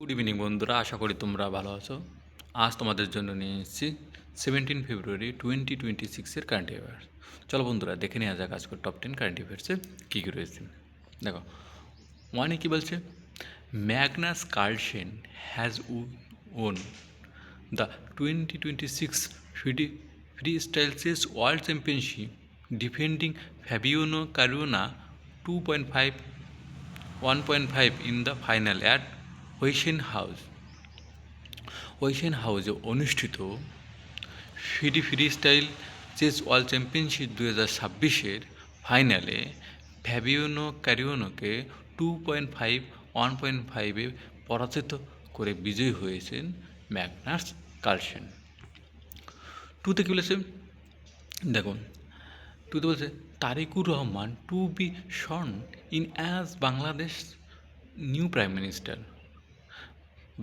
Good evening বন্ধুরা, আশা করি তোমরা ভালো আছো। আজ তোমাদের জন্য নিয়ে এসেছি 17 ফেব্রুয়ারি 2026-এর কারেন্ট অ্যাফেয়ার্স। চলো বন্ধুরা, দেখে নেওয়া যাক আজকের টপ 10 কারেন্ট অ্যাফেয়ার্সে কী কী রয়েছে। দেখো, ওয়ানে কী বলছে, Magnus Carlsen has won the 2026 freestyle chess world championship, defending Fabiano Caruana 2.5 1.5 in the final at ওয়েসেন হাউসে অনুষ্ঠিত freestyle chess world championship 2026-এর ফাইনালে ফ্যাবিয়ানো ক্যারুনাকে 1.5 পরাজিত করে বিজয়ী হয়েছেন ম্যাগনাস কার্লসেন। টুতে কী বলেছে, দেখুন, টুতে বলছে Tariqur Rahman to be sworn in as Bangladesh new prime minister.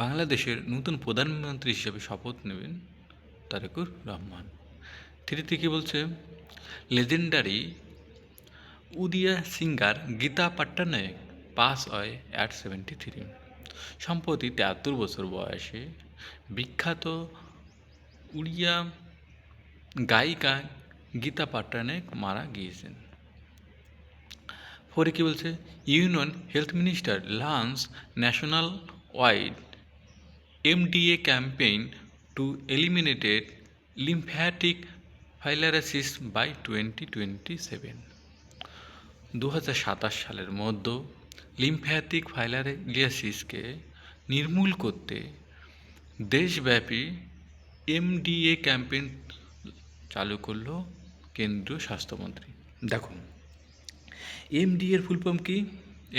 বাংলাদেশের নতুন প্রধানমন্ত্রী হিসেবে শপথ নেবেন তারেকুর রহমান। থ্রিতে কী বলছে, লেজেন্ডারি উড়িয়া সিঙ্গার গীতা পাট্টানায়ক পাস হয় অ্যাট 73। সম্প্রতি 73 বছর বয়সে বিখ্যাত উড়িয়া গায়িকা গীতা পাট্টানায়ক মারা গিয়েছেন। পরে কী বলছে, union health minister launch national wide MDA campaign to eliminate lymphatic filariasis by 2027। 2027 সালের মধ্যে লিম্ফ্যাটিক ফাইলারিয়াসিসকে নির্মূল করতে দেশব্যাপী MDA ক্যাম্পেইন চালু করল কেন্দ্রীয় স্বাস্থ্যমন্ত্রী। দেখুন, MDA এর ফুল ফর্ম কি?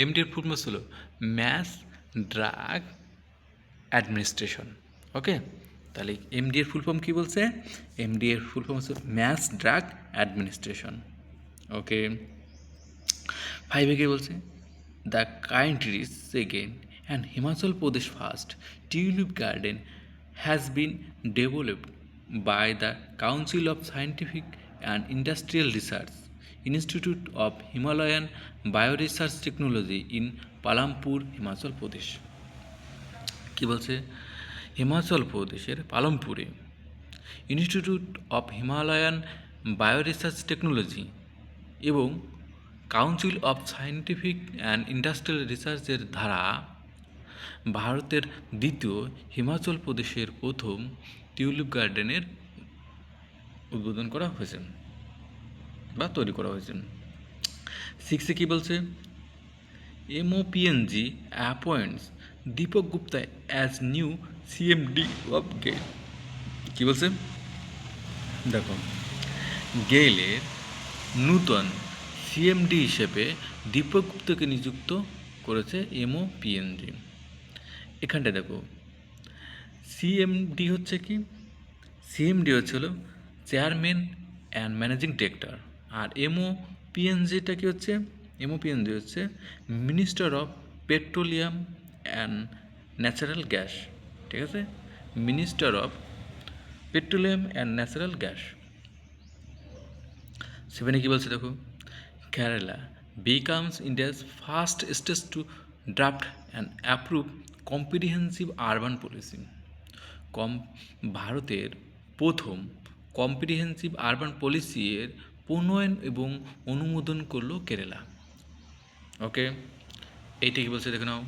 MDA এর ফুল ফর্ম ছিল ম্যাস ড্রাগ অ্যাডমিনিস্ট্রেশন। ওকে, তাহলে MDA এর ফুল ফর্ম কী বলছে? MDA এর ফুল ফর্ম হচ্ছে ম্যাস ড্রাগ অ্যাডমিনিস্ট্রেশন। ওকে, 5 কী বলছে, the country's second and Himachal Pradesh first tulip garden has been developed by the council of scientific and industrial research institute of Himalayan bio research technology in Palampur, Himachal Pradesh. কী বলছে, হিমাচল প্রদেশের পালামপুরে institute of Himalayan bio research technology এবং council of scientific and industrial রিসার্চের দ্বারা ভারতের দ্বিতীয়, হিমাচল প্রদেশের প্রথম টিউলিপ গার্ডেনের উদ্বোধন করা হয়েছে বা তৈরি করা হয়েছে। 6 কী বলছে, MOPNG appoints Deepak Gupta as new CMD of GAIL. কী বলছে, দেখো, গেইলের নূতন CMD হিসেবে দীপক গুপ্তাকে নিযুক্ত করেছে MOPNG। এখানটা দেখো, CMD হচ্ছে কি? CMD হচ্ছিল চেয়ারম্যান অ্যান্ড ম্যানেজিং ডিরেক্টর। আর MOPNGটা কি হচ্ছে? MOPNG হচ্ছে minister of petroleum and natural gas. ঠিক আছে, minister of petroleum and natural gas. 7 কী বলছে, দেখো, Kerala becomes India's first state to draft and approve comprehensive urban policy. ভারতের প্রথম কম্প্রিহেন্সিভ আরবান পলিসির প্রণয়ন এবং অনুমোদন করল কেরালা। ওকে, এইটা কী বলছে, দেখে নাও,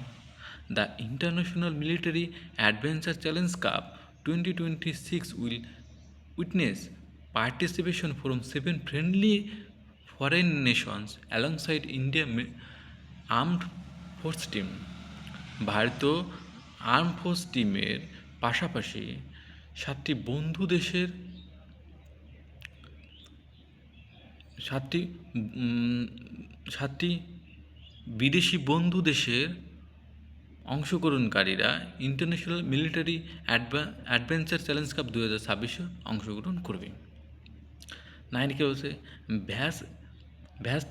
the international military adventure challenge cup 2026 will witness participation from 7 friendly foreign nations alongside India armed force team। ভারতীয় আর্ম ফোর্স টিমের পাশাপাশি 7টি বিদেশি বন্ধু দেশের অংশগ্রহণকারীরা international military adventure challenge cup 2026-এ অংশগ্রহণ করবে। 9 কে বলছে, vast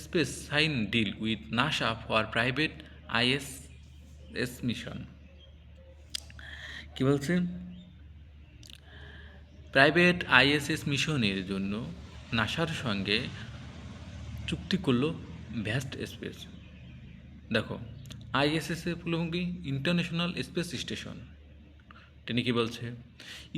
space sign deal with NASA for private ISS মিশন। কী বলছে, প্রাইভেট ISS মিশনের জন্য নাসার সঙ্গে চুক্তি করলো ভ্যাস্ট স্পেস। দেখো, আইএসএস এর উপলব্ধি ইন্টারন্যাশনাল স্পেস স্টেশন। তিনি কি বলছে?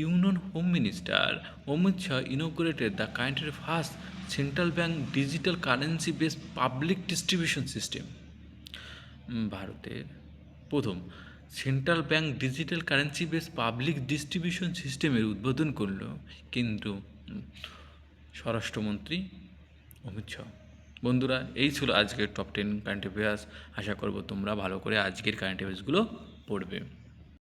Union home minister Amit Shah inaugurated the কান্ট্রির first central bank digital currency based public distribution system. ভারতের প্রথম central bank digital currency based public distribution সিস্টেমের উদ্বোধন করল কেন্দ্র স্বরাষ্ট্রমন্ত্রী অমিত শাহ। বন্ধুরা, এই ছিল আজকের টপ 10 কারেন্ট অ্যাফেয়ার্স। আশা করব তোমরা ভালো করে আজকের কারেন্ট অ্যাফেয়ার্সগুলো পড়বে।